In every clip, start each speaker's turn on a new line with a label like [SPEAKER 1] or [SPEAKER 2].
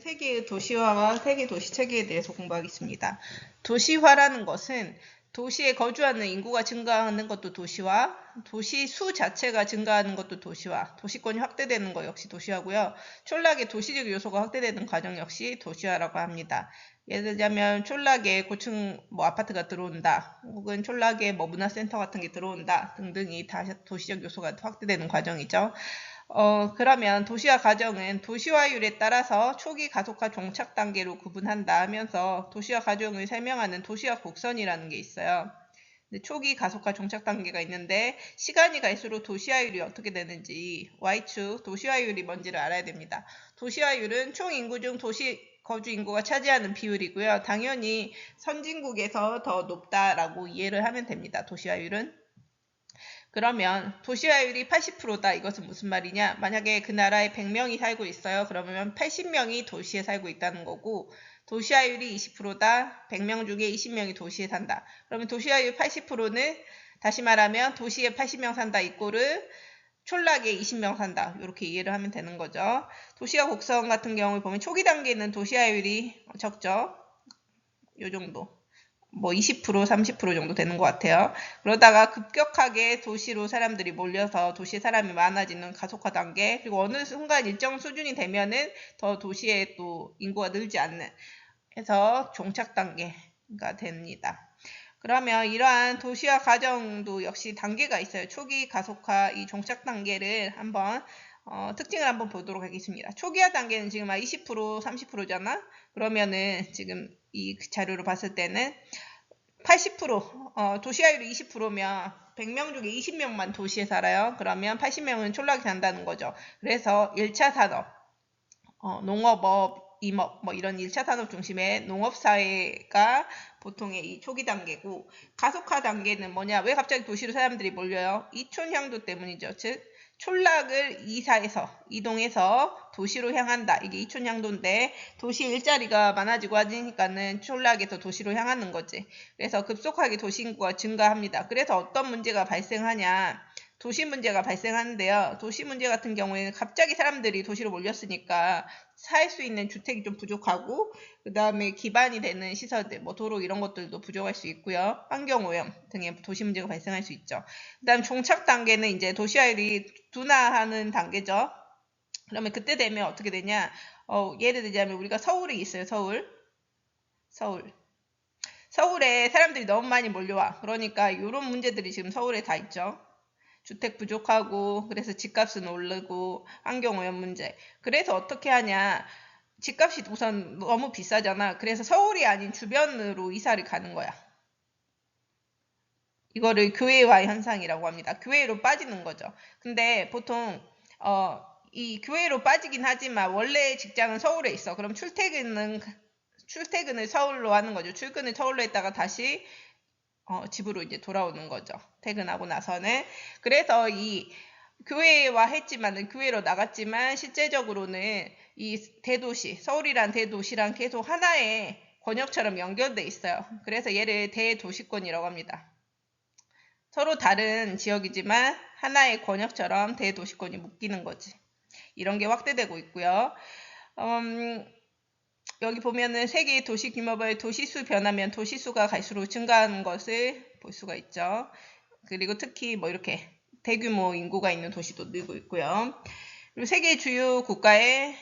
[SPEAKER 1] 세계의 도시화와 세계 도시 체계에 대해서 공부하겠습니다. 도시화라는 것은 도시에 거주하는 인구가 증가하는 것도 도시화, 도시 수 자체가 증가하는 것도 도시화, 도시권이 확대되는 것 역시 도시화고요. 촌락의 도시적 요소가 확대되는 과정 역시 도시화라고 합니다. 예를 들자면 촌락에 고층 아파트가 들어온다, 혹은 촌락에 문화센터 같은 게 들어온다 등등이 다 도시적 요소가 확대되는 과정이죠. 그러면 도시화 과정은 도시화율에 따라서 초기 가속화 종착 단계로 구분한다 하면서 도시화 과정을 설명하는 도시화 곡선이라는 게 있어요. 초기 가속화 종착 단계가 있는데 시간이 갈수록 도시화율이 어떻게 되는지 Y축 도시화율이 뭔지를 알아야 됩니다. 도시화율은 총 인구 중 도시 거주 인구가 차지하는 비율이고요. 당연히 선진국에서 더 높다라고 이해를 하면 됩니다. 도시화율은. 그러면 도시화율이 80%다. 이것은 무슨 말이냐? 만약에 그 나라에 100명이 살고 있어요. 그러면 80명이 도시에 살고 있다는 거고, 도시화율이 20%다. 100명 중에 20명이 도시에 산다. 그러면 도시화율 80%는 다시 말하면 도시에 80명 산다 이꼬르 촌락에 20명 산다. 이렇게 이해를 하면 되는 거죠. 도시화 곡선 같은 경우를 보면 초기 단계는 도시화율이 적죠. 요 정도. 20%, 30% 정도 되는 것 같아요. 그러다가 급격하게 도시로 사람들이 몰려서 도시에 사람이 많아지는 가속화 단계, 그리고 어느 순간 일정 수준이 되면은 더 도시에 또 인구가 늘지 않는, 해서 종착 단계가 됩니다. 그러면 이러한 도시화 과정도 역시 단계가 있어요. 초기 가속화 이 종착 단계를 한번 특징을 한번 보도록 하겠습니다. 초기화 단계는 지금 20%, 30%잖아? 그러면은 지금 이 자료로 봤을 때는 80%, 도시화율이 20%면 100명 중에 20명만 도시에 살아요. 그러면 80명은 촌락에 산다는 거죠. 그래서 1차 산업, 농업업, 임업, 이런 1차 산업 중심의 농업사회가 보통의 이 초기 단계고, 가속화 단계는 뭐냐? 왜 갑자기 도시로 사람들이 몰려요? 이촌향도 때문이죠. 즉, 촌락을 이동해서 도시로 향한다. 이게 이촌향도인데 도시 일자리가 많아지고 하니까는 촌락에서 도시로 향하는 거지. 그래서 급속하게 도시 인구가 증가합니다. 그래서 어떤 문제가 발생하냐? 도시 문제가 발생하는데요. 도시 문제 같은 경우에는 갑자기 사람들이 도시로 몰렸으니까 살 수 있는 주택이 좀 부족하고, 그 다음에 기반이 되는 시설들, 도로 이런 것들도 부족할 수 있고요. 환경오염 등의 도시 문제가 발생할 수 있죠. 그 다음 종착 단계는 이제 도시화율이 둔화하는 단계죠. 그러면 그때 되면 어떻게 되냐? 예를 들자면 우리가 서울에 있어요. 서울에 사람들이 너무 많이 몰려와. 그러니까 이런 문제들이 지금 서울에 다 있죠. 주택 부족하고, 그래서 집값은 오르고, 환경오염 문제. 그래서 어떻게 하냐? 집값이 우선 너무 비싸잖아. 그래서 서울이 아닌 주변으로 이사를 가는 거야. 이거를 교외화 현상이라고 합니다. 교외로 빠지는 거죠. 근데 보통 이 교외로 빠지긴 하지만 원래 직장은 서울에 있어. 그럼 출퇴근을 서울로 하는 거죠. 출근을 서울로 했다가 다시 집으로 이제 돌아오는 거죠. 퇴근하고 나서는. 그래서 이 교회화 했지만은 교회로 나갔지만 실제적으로는 이 대도시, 서울이란 대도시랑 계속 하나의 권역처럼 연결돼 있어요. 그래서 얘를 대도시권이라고 합니다. 서로 다른 지역이지만 하나의 권역처럼 대도시권이 묶이는 거지. 이런 게 확대되고 있고요. 여기 보면은 세계의 도시 규모별 도시수 변하면 도시수가 갈수록 증가하는 것을 볼 수가 있죠. 그리고 특히 이렇게 대규모 인구가 있는 도시도 늘고 있고요. 그리고 세계 주요 국가의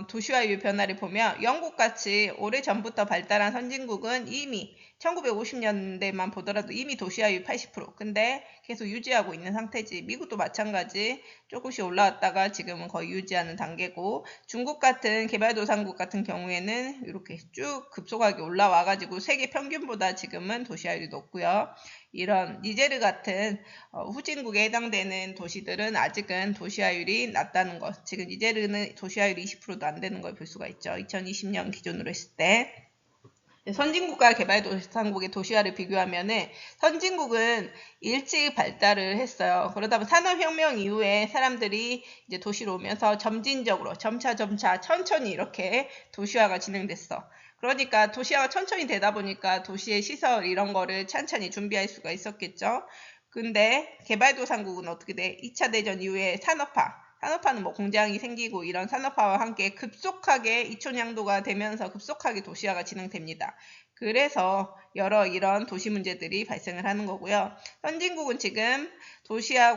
[SPEAKER 1] 도시화율 변화를 보면 영국같이 오래전부터 발달한 선진국은 이미 1950년대만 보더라도 이미 도시화율 80%. 근데 계속 유지하고 있는 상태지. 미국도 마찬가지. 조금씩 올라왔다가 지금은 거의 유지하는 단계고, 중국 같은 개발도상국 같은 경우에는 이렇게 쭉 급속하게 올라와가지고 세계 평균보다 지금은 도시화율이 높고요. 이런 니제르 같은 후진국에 해당되는 도시들은 아직은 도시화율이 낮다는 것. 지금 니제르는 도시화율이 20%도 안 되는 걸 볼 수가 있죠. 2020년 기준으로 했을 때. 선진국과 개발도상국의 도시화를 비교하면은 선진국은 일찍 발달을 했어요. 그러다 보면 산업혁명 이후에 사람들이 이제 도시로 오면서 점진적으로 점차 천천히 이렇게 도시화가 진행됐어. 그러니까 도시화가 천천히 되다 보니까 도시의 시설 이런 거를 찬찬히 준비할 수가 있었겠죠. 근데 개발도상국은 어떻게 돼? 2차 대전 이후에 산업화 산업화는 뭐 공장이 생기고 이런 산업화와 함께 급속하게 이촌향도가 되면서 급속하게 도시화가 진행됩니다. 그래서 여러 이런 도시 문제들이 발생을 하는 거고요. 선진국은 지금 도시화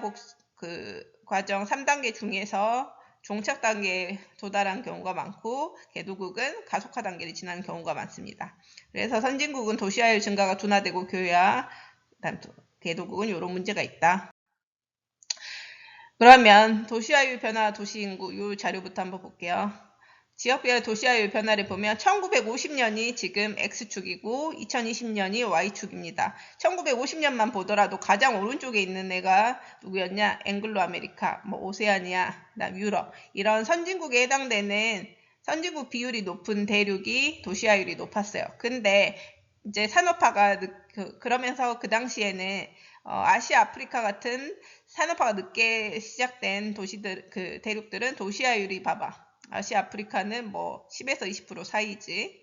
[SPEAKER 1] 과정 3단계 중에서 종착 단계에 도달한 경우가 많고 개도국은 가속화 단계를 지나는 경우가 많습니다. 그래서 선진국은 도시화율 증가가 둔화되고 교회화, 개도국은 이런 문제가 있다. 그러면 도시화율 변화, 도시인구 이 자료부터 한번 볼게요. 지역별 도시화율 변화를 보면 1950년이 지금 X축이고 2020년이 Y축입니다. 1950년만 보더라도 가장 오른쪽에 있는 애가 누구였냐? 앵글로 아메리카, 뭐 오세아니아, 그다음 유럽 이런 선진국에 해당되는 선진국 비율이 높은 대륙이 도시화율이 높았어요. 근데 이제 산업화가 그러면서 그 당시에는 아시아, 아프리카 같은 산업화가 늦게 시작된 도시들, 대륙들은 도시화율이 봐봐. 아시아, 아프리카는 뭐 10에서 20% 사이지.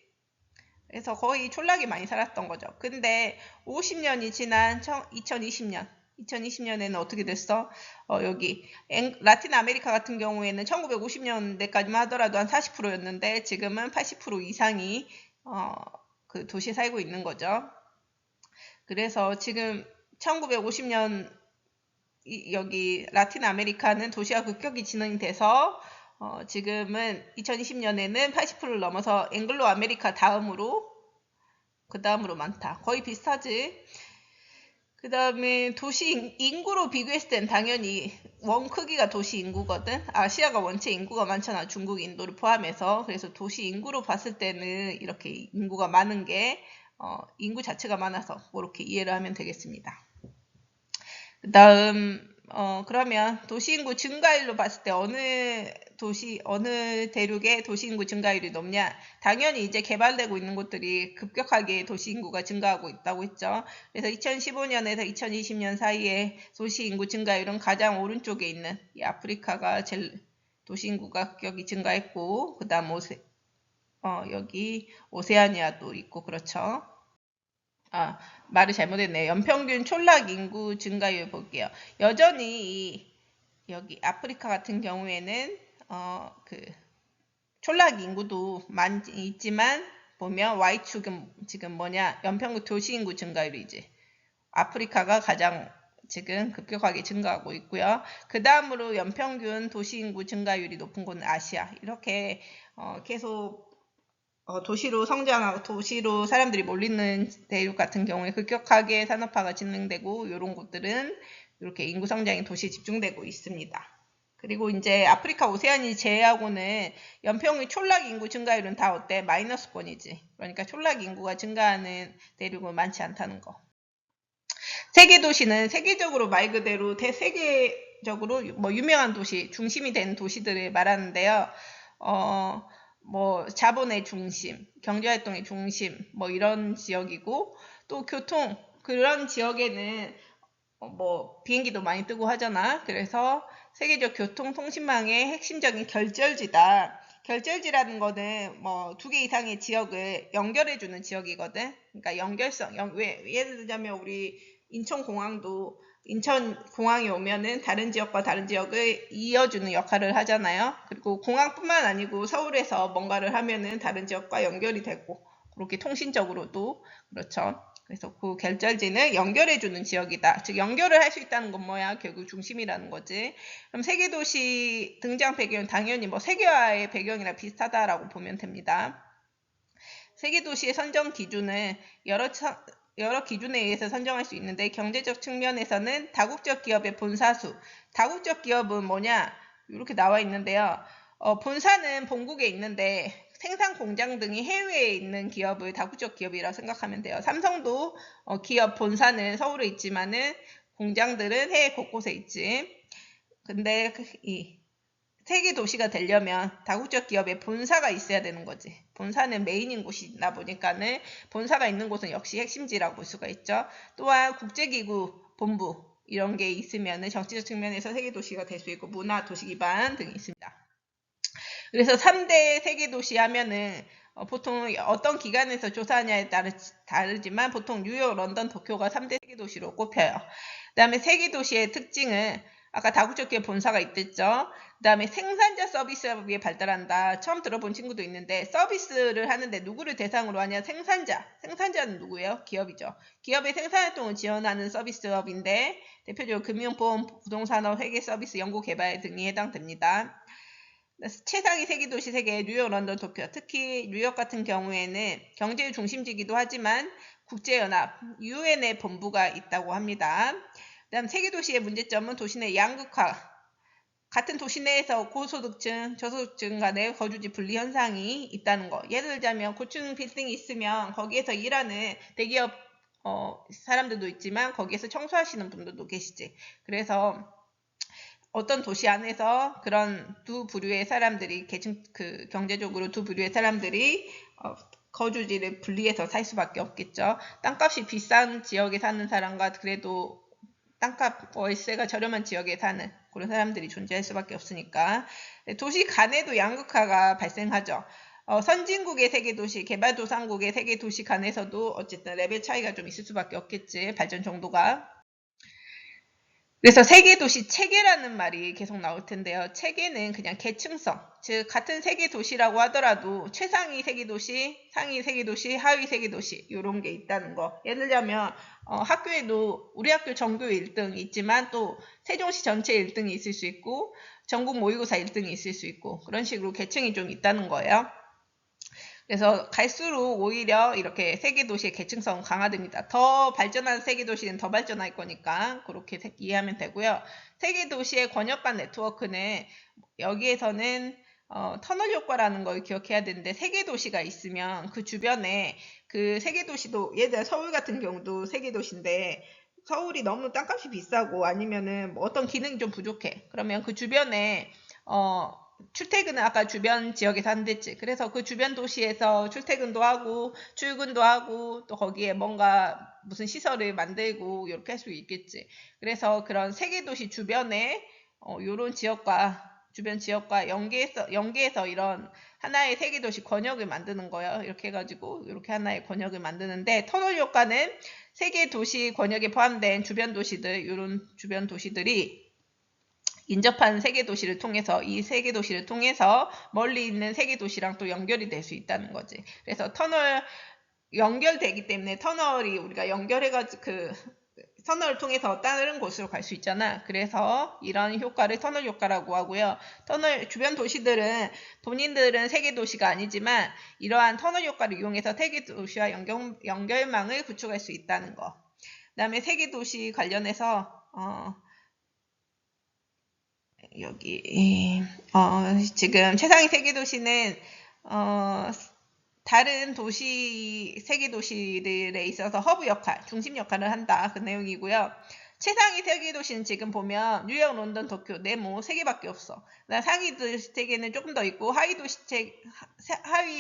[SPEAKER 1] 그래서 거의 촌락이 많이 살았던 거죠. 근데 50년이 지난 2020년에는 어떻게 됐어? 여기 라틴 아메리카 같은 경우에는 1950년대까지만 하더라도 한 40%였는데 지금은 80% 이상이 그 도시에 살고 있는 거죠. 그래서 지금 1950년 여기 라틴 아메리카는 도시화 급격히 진행이 돼서 지금은 2020년에는 80%를 넘어서 앵글로 아메리카 그 다음으로 많다. 거의 비슷하지. 그 다음에 도시 인구로 비교했을 땐 당연히 원 크기가 도시 인구거든. 아시아가 원체 인구가 많잖아. 중국, 인도를 포함해서. 그래서 도시 인구로 봤을 때는 이렇게 인구가 많은 게 인구 자체가 많아서 그렇게 이해를 하면 되겠습니다. 그 다음 그러면 도시인구 증가율로 봤을 때 어느 대륙의 도시인구 증가율이 높냐? 당연히 이제 개발되고 있는 곳들이 급격하게 도시인구가 증가하고 있다고 했죠. 그래서 2015년에서 2020년 사이에 도시인구 증가율은 가장 오른쪽에 있는 이 아프리카가 제일 도시인구가 급격히 증가했고, 그 다음 여기 오세아니아도 있고 그렇죠. 말을 잘못했네요. 연평균 촌락 인구 증가율 볼게요. 여전히 여기 아프리카 같은 경우에는 촌락 인구도 많이 있지만 보면 Y축은 지금 뭐냐? 연평균 도시 인구 증가율이지. 아프리카가 가장 지금 급격하게 증가하고 있고요. 그 다음으로 연평균 도시 인구 증가율이 높은 곳은 아시아. 이렇게 계속 도시로 성장하고 도시로 사람들이 몰리는 대륙 같은 경우에 급격하게 산업화가 진행되고 이런 곳들은 이렇게 인구 성장이 도시에 집중되고 있습니다. 그리고 이제 아프리카 오세아니 제외하고는 연평균 촌락 인구 증가율은 다 어때? 마이너스권이지. 그러니까 촌락 인구가 증가하는 대륙은 많지 않다는 거. 세계 도시는 세계적으로 말 그대로 세계적으로 뭐 유명한 도시, 중심이 된 도시들을 말하는데요. 뭐 자본의 중심, 경제활동의 중심 뭐 이런 지역이고 또 교통 그런 지역에는 뭐 비행기도 많이 뜨고 하잖아. 그래서 세계적 교통통신망의 핵심적인 결절지다. 결절지라는 거는 뭐 2개 이상의 지역을 연결해주는 지역이거든. 그러니까 연결성, 예를 들자면 우리 인천공항도 인천공항에 오면은 다른 지역과 다른 지역을 이어주는 역할을 하잖아요. 그리고 공항뿐만 아니고 서울에서 뭔가를 하면은 다른 지역과 연결이 되고 그렇게 통신적으로도 그렇죠. 그래서 그 결절지는 연결해주는 지역이다. 즉 연결을 할 수 있다는 건 뭐야? 결국 중심이라는 거지. 그럼 세계도시 등장 배경은 당연히 뭐 세계화의 배경이랑 비슷하다라고 보면 됩니다. 세계도시의 선정 기준은 여러 기준에 의해서 선정할 수 있는데 경제적 측면에서는 다국적 기업의 본사수. 다국적 기업은 뭐냐? 이렇게 나와 있는데요. 본사는 본국에 있는데 생산 공장 등이 해외에 있는 기업을 다국적 기업이라고 생각하면 돼요. 삼성도 기업 본사는 서울에 있지만은 공장들은 해외 곳곳에 있지. 근데 이 세계 도시가 되려면 다국적 기업에 본사가 있어야 되는 거지. 본사는 메인인 곳이다 보니까는 본사가 있는 곳은 역시 핵심지라고 볼 수가 있죠. 또한 국제기구 본부 이런 게 있으면 정치적 측면에서 세계 도시가 될 수 있고 문화 도시 기반 등이 있습니다. 그래서 3대 세계 도시 하면은 보통 어떤 기관에서 조사하냐에 따라 다르지만 보통 뉴욕, 런던, 도쿄가 3대 세계 도시로 꼽혀요. 그 다음에 세계 도시의 특징은 아까 다국적 기업 본사가 있댔죠. 그 다음에 생산자 서비스업이 발달한다. 처음 들어본 친구도 있는데 서비스를 하는데 누구를 대상으로 하냐? 생산자. 생산자는 누구예요? 기업이죠. 기업의 생산활동을 지원하는 서비스업인데 대표적으로 금융보험, 부동산업, 회계 서비스, 연구개발 등이 해당됩니다. 최상위 세계도시 세계 뉴욕, 런던, 도쿄. 특히 뉴욕 같은 경우에는 경제의 중심지기도 하지만 국제연합, UN의 본부가 있다고 합니다. 그다음 세계도시의 문제점은 도시 내 양극화, 같은 도시 내에서 고소득층, 저소득층 간의 거주지 분리 현상이 있다는 거. 예를 들자면 고층 빌딩이 있으면 거기에서 일하는 대기업 사람들도 있지만 거기에서 청소하시는 분들도 계시지. 그래서 어떤 도시 안에서 그런 두 부류의 사람들이 경제적으로 두 부류의 사람들이 거주지를 분리해서 살 수밖에 없겠죠. 땅값이 비싼 지역에 사는 사람과 그래도 땅값 월세가 저렴한 지역에 사는 그런 사람들이 존재할 수밖에 없으니까 도시 간에도 양극화가 발생하죠. 선진국의 세계도시, 개발도상국의 세계도시 간에서도 어쨌든 레벨 차이가 좀 있을 수밖에 없겠지. 발전 정도가. 그래서 세계도시 체계라는 말이 계속 나올 텐데요. 체계는 그냥 계층성, 즉 같은 세계도시라고 하더라도 최상위 세계도시, 상위 세계도시, 하위 세계도시 이런 게 있다는 거. 예를 들자면 학교에도 우리 학교 전교 1등이 있지만 또 세종시 전체 1등이 있을 수 있고 전국 모의고사 1등이 있을 수 있고 그런 식으로 계층이 좀 있다는 거예요. 그래서 갈수록 오히려 이렇게 세계도시의 계층성은 강화됩니다. 더 발전한 세계도시는 더 발전할 거니까 그렇게 이해하면 되고요. 세계도시의 권역간 네트워크는 여기에서는 터널 효과라는 걸 기억해야 되는데 세계도시가 있으면 그 주변에 그 세계도시도 예를 들어 서울 같은 경우도 세계도시인데 서울이 너무 땅값이 비싸고 아니면은 뭐 어떤 기능이 좀 부족해. 그러면 그 주변에 출퇴근은 아까 주변 지역에서 한댔지. 그래서 그 주변 도시에서 출퇴근도 하고 출근도 하고 또 거기에 뭔가 무슨 시설을 만들고 이렇게 할 수 있겠지. 그래서 그런 세계도시 주변에 요런 지역과 주변 지역과 연계해서 이런 하나의 세계도시 권역을 만드는 거예요. 이렇게 해가지고 이렇게 하나의 권역을 만드는데 터널 효과는 세계도시 권역에 포함된 주변 도시들, 이런 주변 도시들이 인접한 세계도시를 통해서 이 세계도시를 통해서 멀리 있는 세계도시랑 또 연결이 될 수 있다는 거지. 그래서 터널 연결되기 때문에 터널이 우리가 연결해가지고 터널을 통해서 다른 곳으로 갈 수 있잖아. 그래서 이런 효과를 터널 효과라고 하고요. 터널 주변 도시들은 본인들은 세계도시가 아니지만 이러한 터널 효과를 이용해서 세계도시와 연결망을 구축할 수 있다는 거. 그 다음에 세계도시 관련해서 여기 지금 최상위 세계도시는 다른 도시 세계도시들에 있어서 허브 역할, 중심 역할을 한다. 그 내용이고요. 최상위 세계도시는 지금 보면 뉴욕, 런던, 도쿄, 네모 3개밖에 없어. 상위 도시 세계는 조금 더 있고 하위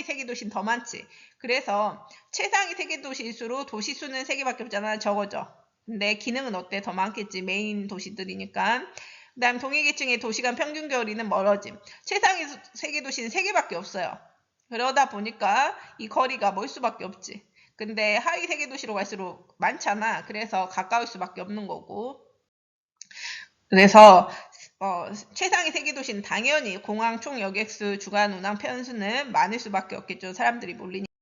[SPEAKER 1] 세계도시는 더 많지. 그래서 최상위 세계도시일수록 도시 수는 3개밖에 없잖아. 적어져. 근데 기능은 어때? 더 많겠지. 메인 도시들이니까. 그 다음 동일계층의 도시간 평균 거리는 멀어짐. 최상위 세계도시는 3개밖에 없어요. 그러다 보니까 이 거리가 멀 수밖에 없지. 근데 하위 세계도시로 갈수록 많잖아. 그래서 가까울 수밖에 없는 거고. 그래서 최상위 세계도시는 당연히 공항 총 여객수, 주간 운항 편수는 많을 수밖에 없겠죠. 사람들이 몰리니까.